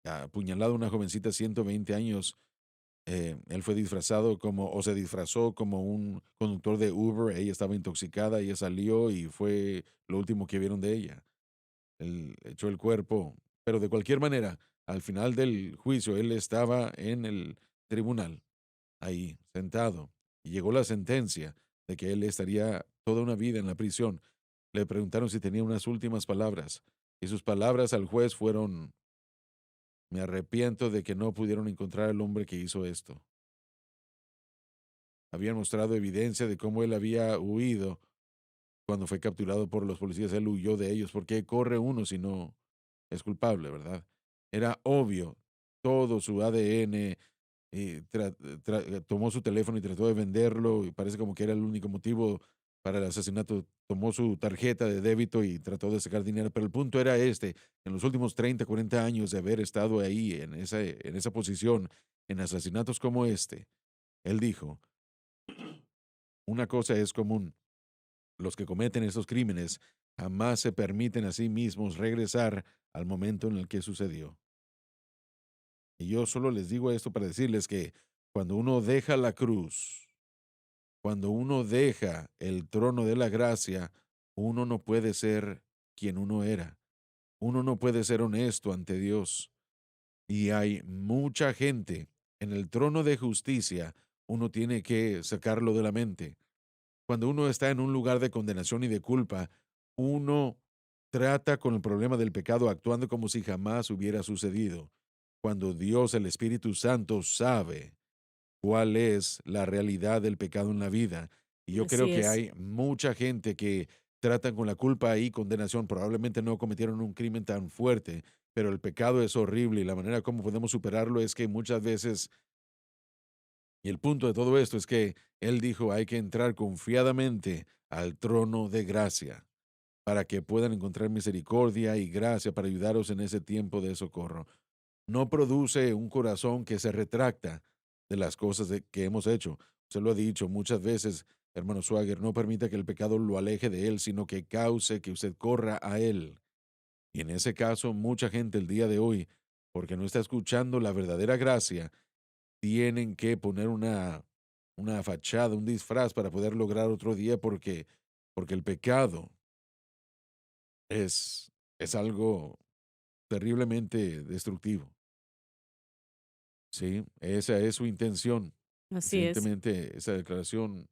apuñalado a una jovencita de 120 años. Él fue disfrazado como, o se disfrazó como un conductor de Uber. Ella estaba intoxicada, ella salió y fue lo último que vieron de ella. Él echó el cuerpo, pero de cualquier manera, al final del juicio, él estaba en el tribunal, ahí, sentado, y llegó la sentencia de que él estaría toda una vida en la prisión. Le preguntaron si tenía unas últimas palabras, y sus palabras al juez fueron, me arrepiento de que no pudieron encontrar al hombre que hizo esto. Habían mostrado evidencia de cómo él había huido cuando fue capturado por los policías. Él huyó de ellos. ¿Por qué corre uno si no es culpable, verdad? Era obvio, todo su ADN, tomó su teléfono y trató de venderlo, y parece como que era el único motivo para el asesinato. Tomó su tarjeta de débito y trató de sacar dinero, pero el punto era este, en los últimos 30, 40 años de haber estado ahí, en esa posición, en asesinatos como este, él dijo, una cosa es común, los que cometen estos crímenes jamás se permiten a sí mismos regresar al momento en el que sucedió. Y yo solo les digo esto para decirles que cuando uno deja la cruz, cuando uno deja el trono de la gracia, uno no puede ser quien uno era. Uno no puede ser honesto ante Dios. Y hay mucha gente en el trono de justicia, uno tiene que sacarlo de la mente. Cuando uno está en un lugar de condenación y de culpa, uno trata con el problema del pecado actuando como si jamás hubiera sucedido. Cuando Dios, el Espíritu Santo, sabe cuál es la realidad del pecado en la vida. Y yo creo Así que es. hay mucha gente que tratan con la culpa y condenación. Probablemente no cometieron un crimen tan fuerte, pero el pecado es horrible y la manera como podemos superarlo es que muchas veces, y el punto de todo esto es que Él dijo, hay que entrar confiadamente al trono de gracia para que puedan encontrar misericordia y gracia para ayudaros en ese tiempo de socorro. No produce un corazón que se retracta de las cosas que hemos hecho. Se lo ha dicho muchas veces, hermano Swagger, no permita que el pecado lo aleje de él, sino que cause que usted corra a él. Y en ese caso, mucha gente el día de hoy, porque no está escuchando la verdadera gracia, tienen que poner una fachada, un disfraz para poder lograr otro día, porque el pecado es algo terriblemente destructivo. Sí, esa es su intención. Así es. Recientemente, esa declaración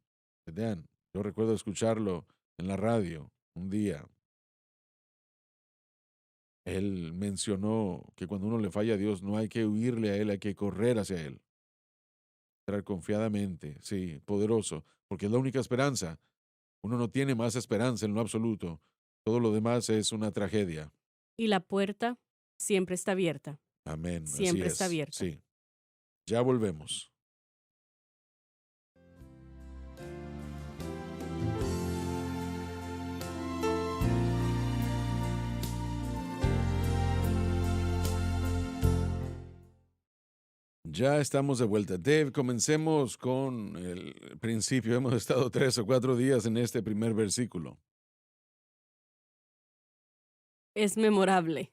de Dan, yo recuerdo escucharlo en la radio un día. Él mencionó que cuando uno le falla a Dios, no hay que huirle a Él, hay que correr hacia Él, entrar confiadamente, sí, poderoso, porque es la única esperanza. Uno no tiene más esperanza en lo absoluto. Todo lo demás es una tragedia. Y la puerta siempre está abierta, Amén. Así siempre está es. abierta. Sí. Ya volvemos. Ya estamos de vuelta. Dave, comencemos con el principio. Hemos estado 3 o 4 días en este primer versículo. Es memorable.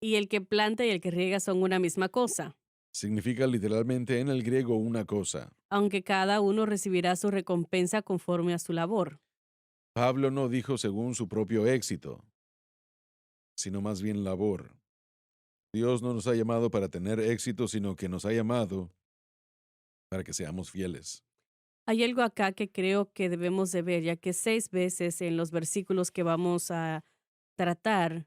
Y el que planta y el que riega son una misma cosa, Significa literalmente en el griego una cosa. aunque cada uno recibirá su recompensa conforme a su labor. Pablo no dijo según su propio éxito, sino más bien labor. Dios no nos ha llamado para tener éxito, sino que nos ha llamado para que seamos fieles. Hay algo acá que creo que debemos de ver, ya que 6 veces en los versículos que vamos a tratar,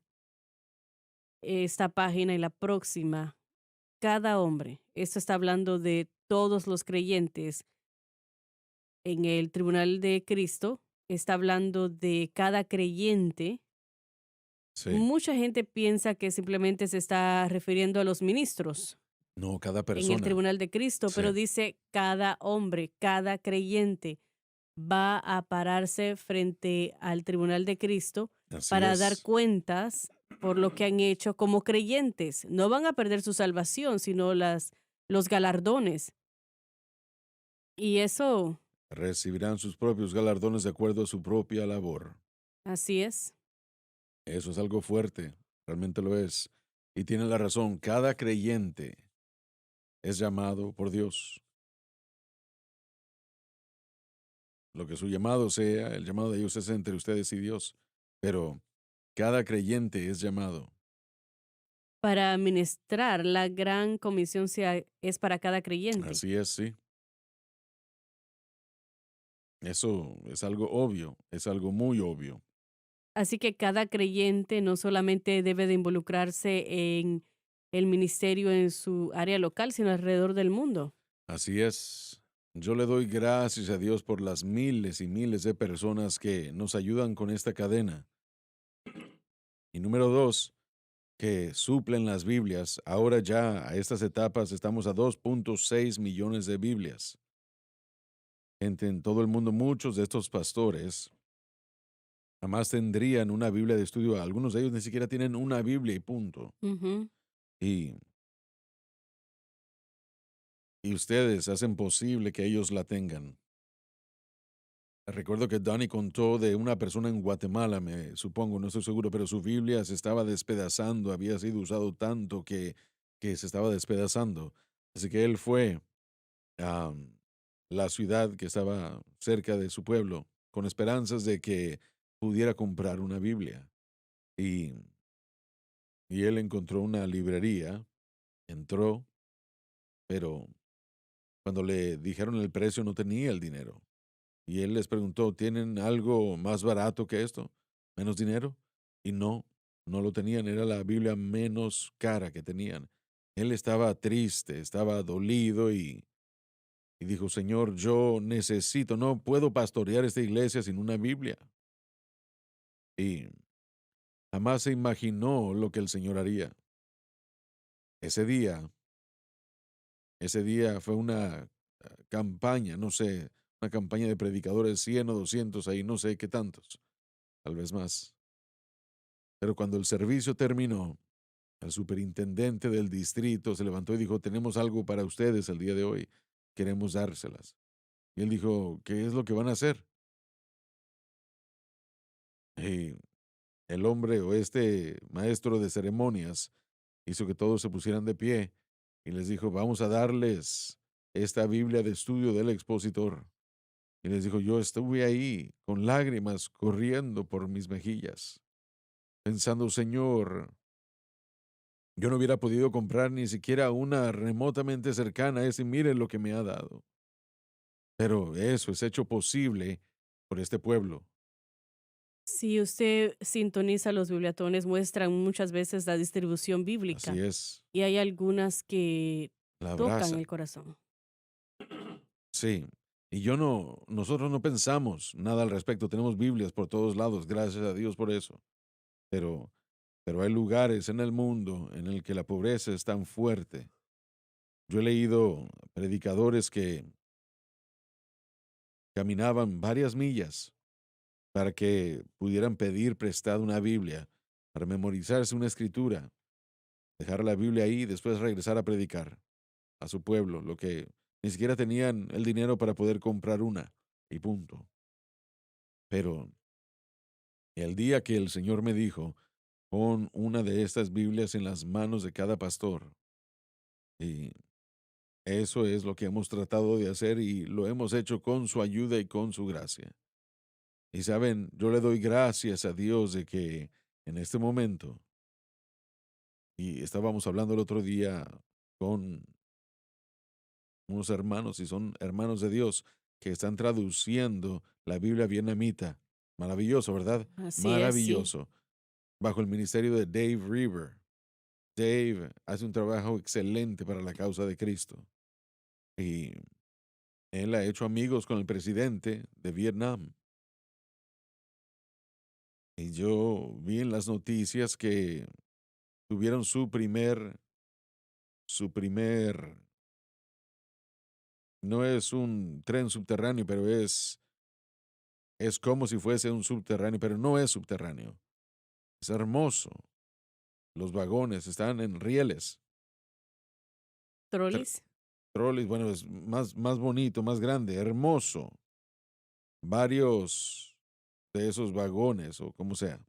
esta página y la próxima, cada hombre, esto está hablando de todos los creyentes en el tribunal de Cristo, está hablando de cada creyente. Sí. Mucha gente piensa que simplemente se está refiriendo a los ministros No, cada en el persona. tribunal de Cristo, Sí. pero dice cada hombre, cada creyente va a pararse frente al tribunal de Cristo Así para dar es. cuentas por lo que han hecho como creyentes. No van a perder su salvación, sino los galardones. Y eso, Recibirán sus propios galardones de acuerdo a su propia labor. así es. Eso es algo fuerte, realmente lo es. Y tiene la razón, cada creyente es llamado por Dios. Lo que su llamado sea, el llamado de Dios es entre ustedes y Dios. Pero cada creyente es llamado. Para ministrar la gran comisión es para cada creyente. Así es, sí. Eso es algo obvio, es algo muy obvio. Así que cada creyente no solamente debe de involucrarse en el ministerio en su área local, sino alrededor del mundo. Así es. Yo le doy gracias a Dios por las miles y miles de personas que nos ayudan con esta cadena. Y número dos, que suplen las Biblias. Ahora ya a estas etapas estamos a 2.6 millones de Biblias. Gente en todo el mundo, muchos de estos pastores jamás tendrían una Biblia de estudio. Algunos de ellos ni siquiera tienen una Biblia y punto. Ujú. Y, y ustedes hacen posible que ellos la tengan. Recuerdo que Donnie contó de una persona en Guatemala, me supongo, no estoy seguro, pero su Biblia se estaba despedazando, había sido usado tanto que se estaba despedazando. Así que él fue a la ciudad que estaba cerca de su pueblo con esperanzas de que pudiera comprar una Biblia. Y, y él encontró una librería, entró, pero cuando le dijeron el precio no tenía el dinero. Y él les preguntó, ¿tienen algo más barato que esto? ¿Menos dinero? Y no, no lo tenían, era la Biblia menos cara que tenían. Él estaba triste, estaba dolido y dijo, Señor, yo necesito, no puedo pastorear esta iglesia sin una Biblia. Y jamás se imaginó lo que el Señor haría. Ese día, ese día fue una campaña, no sé, una campaña de predicadores, 100 o 200 ahí, no sé qué tantos, tal vez más. Pero cuando el servicio terminó, el superintendente del distrito se levantó y dijo, tenemos algo para ustedes el día de hoy, queremos dárselas. Y él dijo, ¿qué es lo que van a hacer? Y el hombre o este maestro de ceremonias hizo que todos se pusieran de pie y les dijo, vamos a darles esta Biblia de estudio del expositor. Y les dijo, yo estuve ahí con lágrimas corriendo por mis mejillas, pensando, Señor, yo no hubiera podido comprar ni siquiera una remotamente cercana a ese, mire lo que me ha dado. Pero eso es hecho posible por este pueblo. Si usted sintoniza los bibliatones, muestran muchas veces la distribución Así bíblica es, y hay algunas que la tocan el abrazan. corazón. Sí. Y yo no, nosotros no pensamos nada al respecto. Tenemos Biblias por todos lados, gracias a Dios por eso. Pero pero hay lugares en el mundo en el que la pobreza es tan fuerte. Yo he leído predicadores que caminaban varias millas para que pudieran pedir prestada una Biblia, para memorizarse una escritura, dejar la Biblia ahí y después regresar a predicar a su pueblo, lo que ni siquiera tenían el dinero para poder comprar una, y punto. Pero el día que el Señor me dijo, pon una de estas Biblias en las manos de cada pastor, y eso es lo que hemos tratado de hacer y lo hemos hecho con su ayuda y con su gracia. Y saben, yo le doy gracias a Dios de que en este momento, y estábamos hablando el otro día con unos hermanos, y son hermanos de Dios, que están traduciendo la Biblia vietnamita. Maravilloso, ¿verdad? Así es, sí. Maravilloso. Bajo el ministerio de Dave River. Dave hace un trabajo excelente para la causa de Cristo. Y él ha hecho amigos con el presidente de Vietnam. Y yo vi en las noticias que tuvieron su primer, no es un tren subterráneo, pero es como si fuese un subterráneo, pero no es subterráneo. Es hermoso. Los vagones están en rieles. Tr- Trolis. Troles, bueno, es más bonito, más grande, hermoso. Varios de esos vagones, o como sea.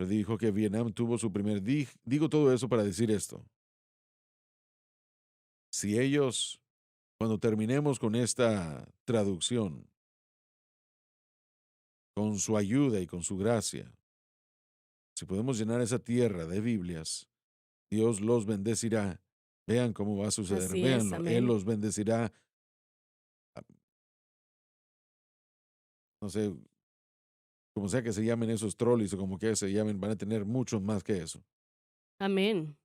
Dijo que Vietnam tuvo su primer. Digo todo eso para decir esto. Si ellos, cuando terminemos con esta traducción, con su ayuda y con su gracia, si podemos llenar esa tierra de Biblias, Dios los bendecirá. Vean cómo va a suceder, Así es, véanlo. Él amén. los bendecirá. ah, No sé, como sea que se llamen esos trolis o como que se llamen, van a tener muchos más que eso. Amén.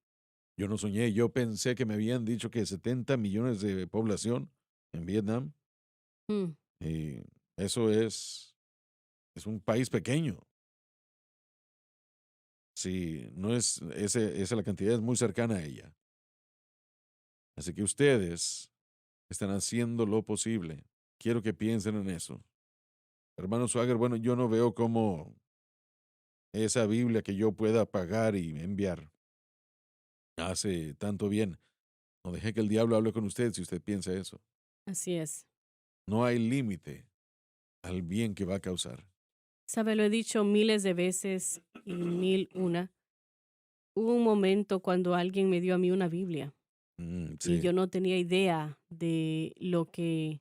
Yo no soñé, yo pensé que me habían dicho que 70 millones de población en Vietnam, Mm, y eso es un país pequeño. Sí, no es, esa la cantidad es muy cercana a ella. Así que ustedes están haciendo lo posible. Quiero que piensen en eso. Hermano Swagger, bueno, yo no veo cómo esa Biblia que yo pueda pagar y enviar hace tanto bien. No deje que el diablo hable con usted si usted piensa eso. así es. No hay límite al bien que va a causar. Sabe, lo he dicho miles de veces y mil una. Hubo un momento cuando alguien me dio a mí una Biblia y Sí, yo no tenía idea de lo que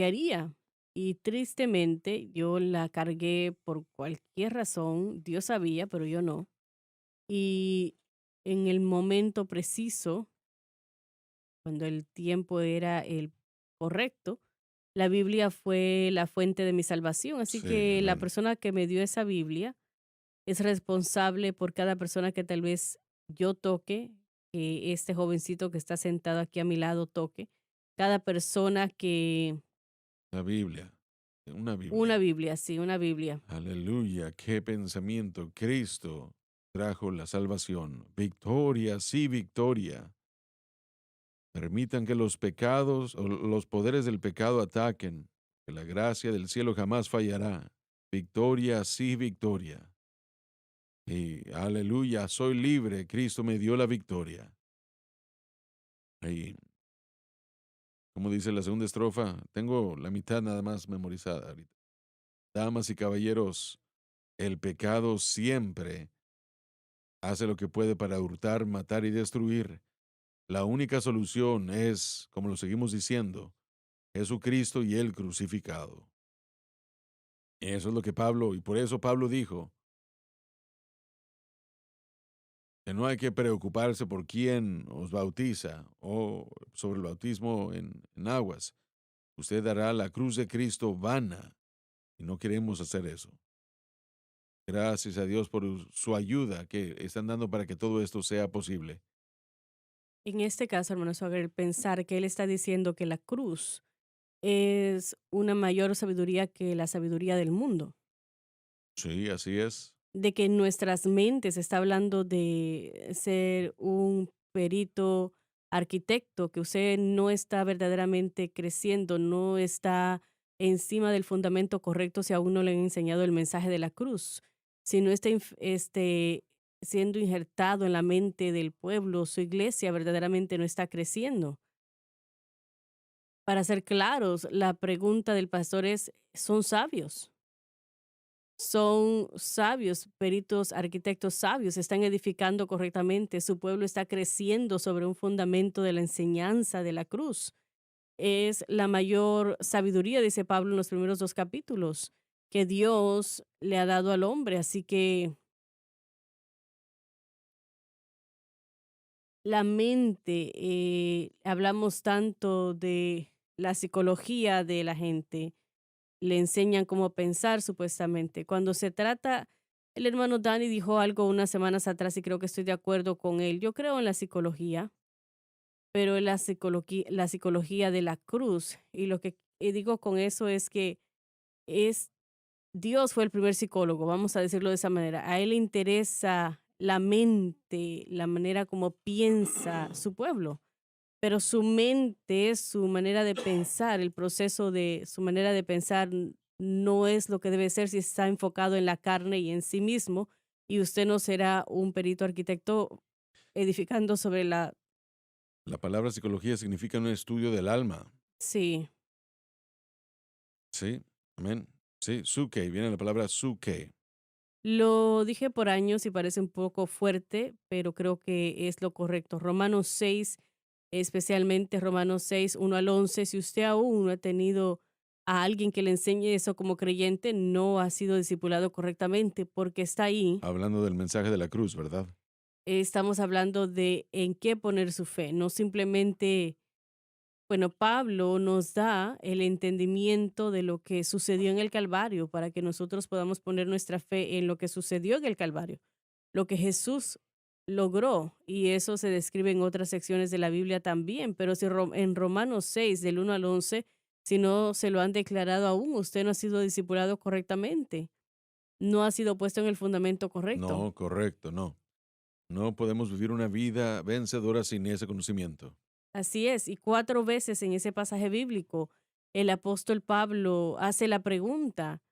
haría. Y tristemente yo la cargué por cualquier razón. Dios sabía, pero yo no. Y en el momento preciso, cuando el tiempo era el correcto, la Biblia fue la fuente de mi salvación. Así sí, que la amén. persona que me dio esa Biblia es responsable por cada persona que tal vez yo toque, que este jovencito que está sentado aquí a mi lado toque, cada persona que La Biblia, una una Biblia. Biblia, sí, una Biblia. Aleluya, qué pensamiento. Cristo trajo la salvación. Victoria, sí, victoria. Permitan que los pecados o los poderes del pecado ataquen, que la gracia del cielo jamás fallará. Victoria, sí, victoria. Y aleluya, soy libre, Cristo me dio la victoria. Y como dice la segunda estrofa, tengo la mitad nada más memorizada ahorita. Damas y caballeros, el pecado siempre hace lo que puede para hurtar, matar y destruir. La única solución es, como lo seguimos diciendo, Jesucristo y el crucificado. Eso es lo que Pablo, y por eso Pablo dijo que no hay que preocuparse por quién os bautiza o sobre el bautismo en aguas. Usted hará la cruz de Cristo vana y no queremos hacer eso. Gracias a Dios por su ayuda que están dando para que todo esto sea posible. En este caso, hermano Soger, pensar que él está diciendo que la cruz es una mayor sabiduría que la sabiduría del mundo. Sí, así es. de que en nuestras mentes está hablando de ser un perito arquitecto, que usted no está verdaderamente creciendo, no está encima del fundamento correcto si aún no le han enseñado el mensaje de la cruz. Si no está siendo injertado en la mente del pueblo, su iglesia verdaderamente no está creciendo. Para ser claros, la pregunta del pastor es, ¿son sabios? Son sabios, peritos, arquitectos sabios, están edificando correctamente, su pueblo está creciendo sobre un fundamento de la enseñanza de la cruz. Es la mayor sabiduría, dice Pablo en los primeros 2 capítulos, que Dios le ha dado al hombre. Así que la mente, hablamos tanto de la psicología de la gente, le enseñan cómo pensar supuestamente. Cuando se trata, el hermano Danny dijo algo unas semanas atrás y creo que estoy de acuerdo con él. Yo creo en la psicología, pero en la psicología de la cruz. Y lo que digo con eso es que es Dios fue el primer psicólogo, vamos a decirlo de esa manera. A él le interesa la mente, la manera como piensa su pueblo, pero su mente, su manera de pensar, el proceso de su manera de pensar no es lo que debe ser si está enfocado en la carne y en sí mismo, y usted no será un perito arquitecto edificando sobre la... La palabra psicología significa un estudio del alma. Sí, Sí, amén. Sí, suke, viene la palabra suke. lo dije por años y parece un poco fuerte, pero creo que es lo correcto. Romanos 6, especialmente Romanos 6, 1 al 11, si usted aún no ha tenido a alguien que le enseñe eso como creyente, no ha sido discipulado correctamente porque está ahí. Hablando del mensaje de la cruz, ¿verdad? Estamos hablando de en qué poner su fe, no simplemente, bueno, Pablo nos da el entendimiento de lo que sucedió en el Calvario para que nosotros podamos poner nuestra fe en lo que sucedió en el Calvario, lo que Jesús logró, y eso se describe en otras secciones de la Biblia también, pero si en Romanos 6, del 1 al 11, si no se lo han declarado aún, usted no ha sido discipulado correctamente, no ha sido puesto en el fundamento correcto. No, correcto, no. No podemos vivir una vida vencedora sin ese conocimiento. Así es, y 4 veces en ese pasaje bíblico el apóstol Pablo hace la pregunta,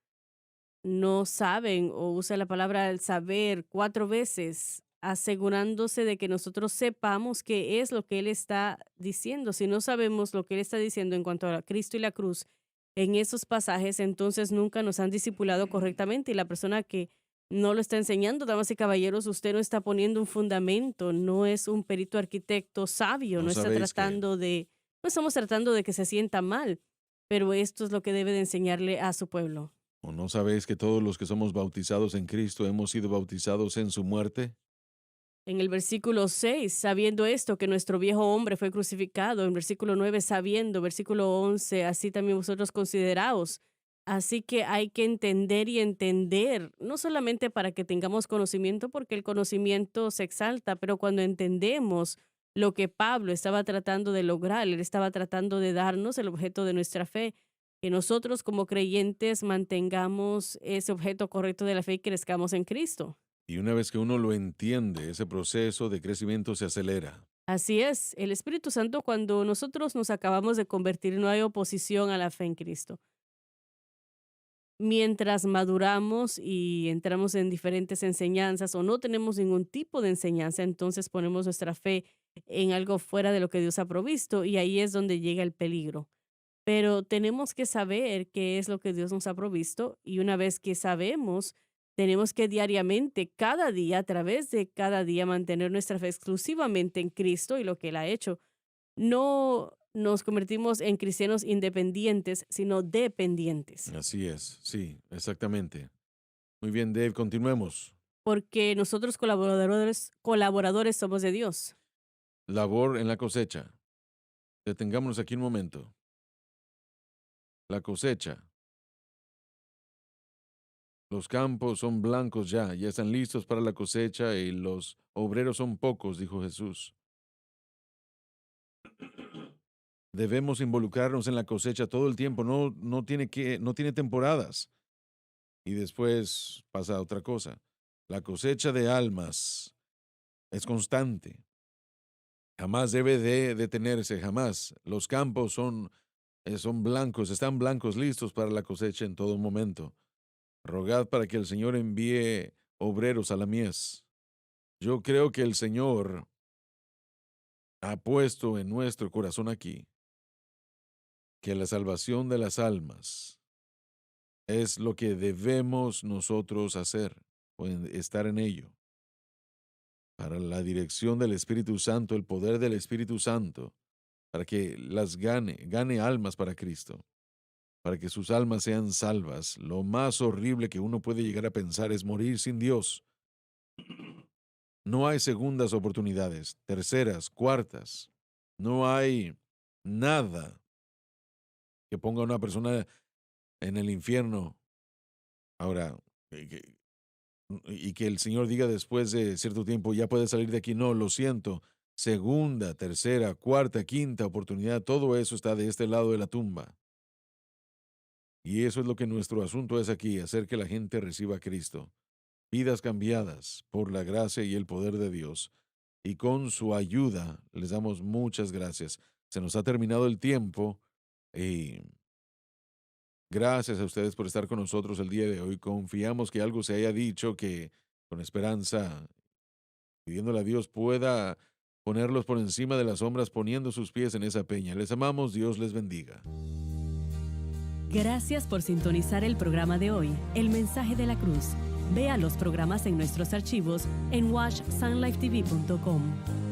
no saben o usa la palabra el saber 4 veces, asegurándose de que nosotros sepamos qué es lo que él está diciendo. Si no sabemos lo que él está diciendo en cuanto a Cristo y la cruz en esos pasajes, entonces nunca nos han discipulado correctamente y la persona que no lo está enseñando, damas y caballeros, usted no está poniendo un fundamento, no es un perito arquitecto sabio, No no está sabéis que, tratando de, no estamos tratando de que se sienta mal, pero esto es lo que debe de enseñarle a su pueblo. o no sabéis que todos los que somos bautizados en Cristo hemos sido bautizados en su muerte. En el versículo 6, sabiendo esto, que nuestro viejo hombre fue crucificado. En versículo 9, sabiendo. Versículo 11, así también vosotros consideraos. Así que hay que entender y entender, no solamente para que tengamos conocimiento, porque el conocimiento se exalta, pero cuando entendemos lo que Pablo estaba tratando de lograr, él estaba tratando de darnos el objeto de nuestra fe, que nosotros como creyentes mantengamos ese objeto correcto de la fe y crezcamos en Cristo. Y una vez que uno lo entiende, ese proceso de crecimiento se acelera. Así es, el Espíritu Santo cuando nosotros nos acabamos de convertir no hay oposición a la fe en Cristo. Mientras maduramos y entramos en diferentes enseñanzas o no tenemos ningún tipo de enseñanza, entonces ponemos nuestra fe en algo fuera de lo que Dios ha provisto y ahí es donde llega el peligro. Pero tenemos que saber qué es lo que Dios nos ha provisto y una vez que sabemos, tenemos que diariamente, cada día, a través de cada día, mantener nuestra fe exclusivamente en Cristo y lo que Él ha hecho. No nos convertimos en cristianos independientes, sino dependientes, Así es, sí, exactamente. Muy bien, Dave, continuemos. porque nosotros colaboradores somos de Dios. Labor en la cosecha. Detengámonos aquí un momento. La cosecha. Los campos son blancos ya están listos para la cosecha y los obreros son pocos, dijo Jesús. Debemos involucrarnos en la cosecha todo el tiempo, no tiene temporadas y después pasa otra cosa. La cosecha de almas es constante. Jamás debe de detenerse, jamás. Los campos son blancos, están blancos, listos para la cosecha en todo momento. Rogad para que el Señor envíe obreros a la mies. Yo creo que el Señor ha puesto en nuestro corazón aquí que la salvación de las almas es lo que debemos nosotros hacer, o estar en ello. Para la dirección del Espíritu Santo, el poder del Espíritu Santo, para que las gane almas para Cristo, para que sus almas sean salvas. Lo más horrible que uno puede llegar a pensar es morir sin Dios. No hay segundas oportunidades, terceras, cuartas. No hay nada que ponga a una persona en el infierno. Ahora, y que el Señor diga después de cierto tiempo, ya puede salir de aquí. No, lo siento. Segunda, tercera, cuarta, quinta oportunidad, todo eso está de este lado de la tumba. Y eso es lo que nuestro asunto es aquí, hacer que la gente reciba a Cristo. Vidas cambiadas por la gracia y el poder de Dios. Y con su ayuda les damos muchas gracias. Se nos ha terminado el tiempo y gracias a ustedes por estar con nosotros el día de hoy. Confiamos que algo se haya dicho que con esperanza, pidiéndole a Dios, pueda ponerlos por encima de las sombras, poniendo sus pies en esa peña. Les amamos, Dios les bendiga. Gracias por sintonizar el programa de hoy, El Mensaje de la Cruz. Vea los programas en nuestros archivos en watchsunlifetv.com.